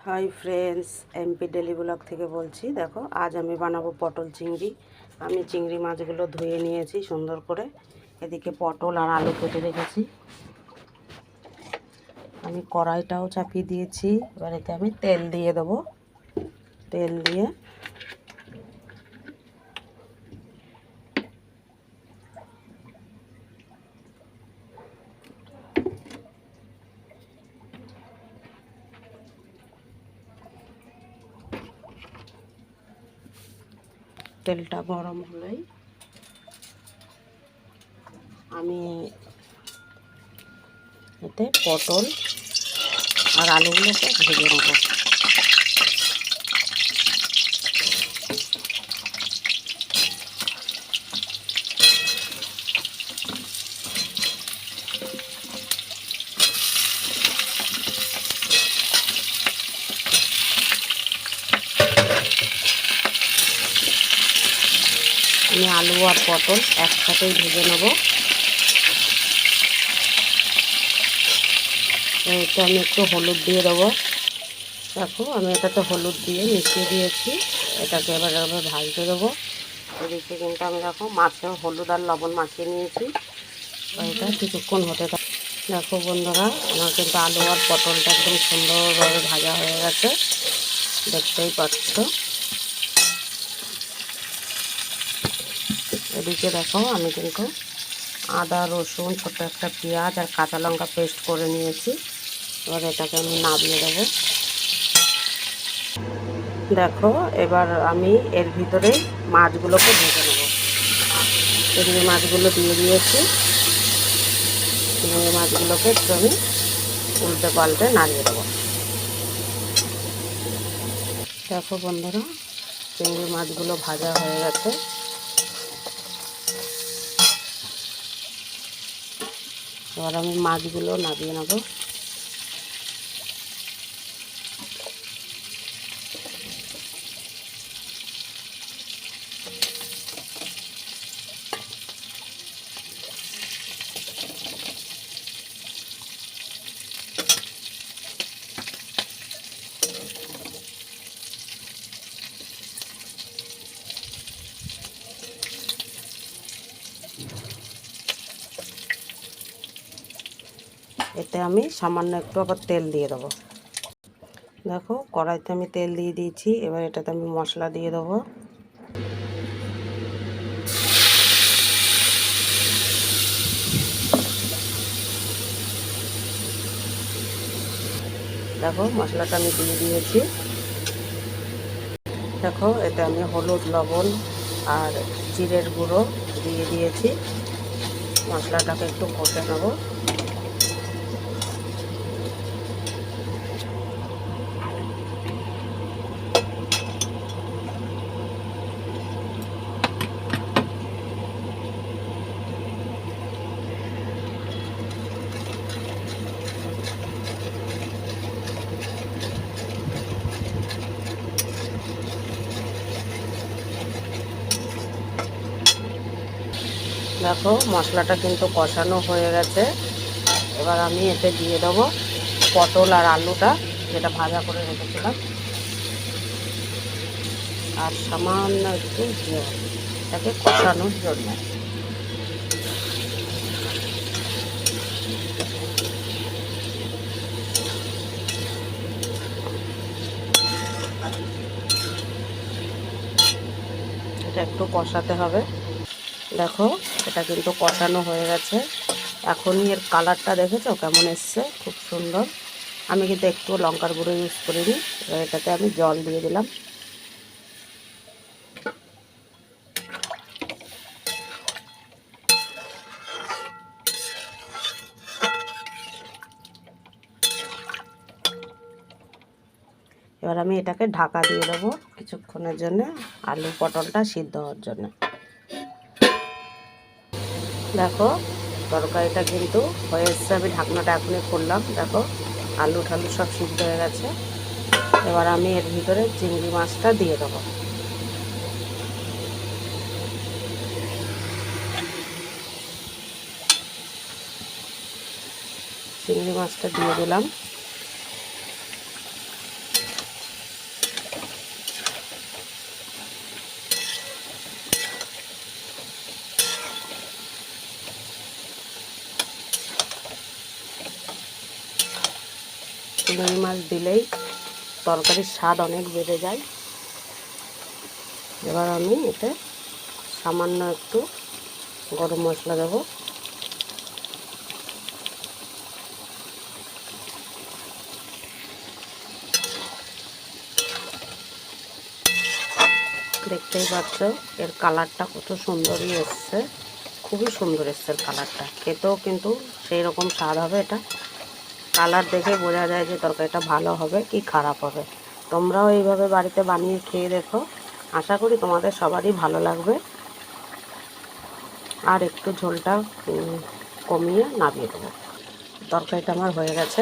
Hi friends, MP daily blog থেকে বলছি। দেখো, আজ আমি বানাবো পটল চিংড়ি। আমি চিংড়ি মাছগুলো ধুয়ে নিয়েছি সুন্দর করে। এদিকে পটল আর আলু কেটে রেখেছি। আমি কড়াইটাও চাপিয়ে দিয়েছি। এবার এতে আমি তেল দিয়ে দেবো। তেল দিয়ে তেলটা গরম হলেই আমি এতে পটল আর আলুগুলোকে ভেজে নেব। আমি আলু আর পটল একসাথেই ভেজে নেব। তো আমি একটু হলুদ দিয়ে দেবো। দেখো, আমি এটাতে হলুদ দিয়ে মিশিয়ে দিয়েছি। এটাকে এবার ভাজতে দেবো। এদিকে কিন্তু আমি দেখো মাছেও হলুদ আর লবণ মাখিয়ে নিয়েছি। এটা কিছুক্ষণ হতে থাকে। দেখো বন্ধুরা, আমার কিন্তু আলু আর পটলটা একদম সুন্দরভাবে ভাজা হয়ে গেছে, দেখতেই পাচ্ছ। এদিকে দেখো, আমি কিন্তু আদা রসুন ছোট্ট একটা পেঁয়াজ আর কাঁচা লঙ্কা পেস্ট করে নিয়েছি। এবার এটাকে আমি নামিয়ে দেবো। দেখো, এবার আমি এর ভিতরে মাছগুলোকে ভেজে নেব। এদিকে মাছগুলো দিয়ে দিয়েছি। চিংড়ি মাছগুলোকে একটু আমি উল্টে পাল্টে নাড়িয়ে দেবো। দেখো বন্ধুরা, চিংড়ি মাছগুলো ভাজা হয়ে গেছে। এবার আমি মাছগুলো নামিয়ে নেব। এতে আমি সামান্য একটু আবার তেল দিয়ে দেবো। দেখো, কড়াইতে আমি তেল দিয়ে দিয়েছি। এবার এটাতে আমি মশলা দিয়ে দেবো। দেখো, মশলাটা আমি দিয়ে দিয়েছি। দেখো, এতে আমি হলুদ লবণ আর জিরের গুঁড়ো দিয়ে দিয়েছি। মশলাটাকে একটু কষে নেব। দেখো, মশলাটা কিন্তু কষানো হয়ে গেছে। এবার আমি এতে দিয়ে দেবো পটল আর আলুটা, যেটা ভাজা করে রেখেছিলাম, আর সামান্য একটু জল, এটাকে কষানোর জন্য। এটা একটু কষাতে হবে। দেখো, এটা কিন্তু কষানো হয়ে গেছে। এখনই এর কালারটা দেখেছো কেমন এসছে, খুব সুন্দর। আমি কিন্তু একটু লঙ্কার গুঁড়ো ইউজ করিনি। এবার এটাতে আমি জল দিয়ে দিলাম। এবার আমি এটাকে ঢাকা দিয়ে দেবো কিছুক্ষণের জন্য, আলু পটলটা সিদ্ধ হওয়ার জন্য। দেখো, তরকারিটা কিন্তু হয়ে এসছে। আমি ঢাকনাটা এখনই খুললাম। দেখো, আলু ঠালু সব সিদ্ধ হয়ে গেছে। এবার আমি এর ভিতরে চিংড়ি মাছটা দিয়ে দেবো। চিংড়ি মাছটা দিয়ে দিলাম। চিংড়ি মাছ দিলেই তরকারির স্বাদ অনেক বেড়ে যায়। এবার আমি এতে সামান্য একটু গরম মশলা দেবো। দেখতেই পাচ্ছ এর কালারটা কত সুন্দরই এসছে, খুবই সুন্দর এসছে এর কালারটা। খেতেও কিন্তু সেই রকম স্বাদ হবে। এটা কালার দেখে বোঝা যায় যে তরকারিটা ভালো হবে কি খারাপ হবে। তোমরাও এইভাবে বাড়িতে বানিয়ে খেয়ে দেখো, আশা করি তোমাদের সবারই ভালো লাগবে। আর একটু ঝোলটা কমিয়ে নামিয়ে দেবো। তরকারিটা আমার হয়ে গেছে।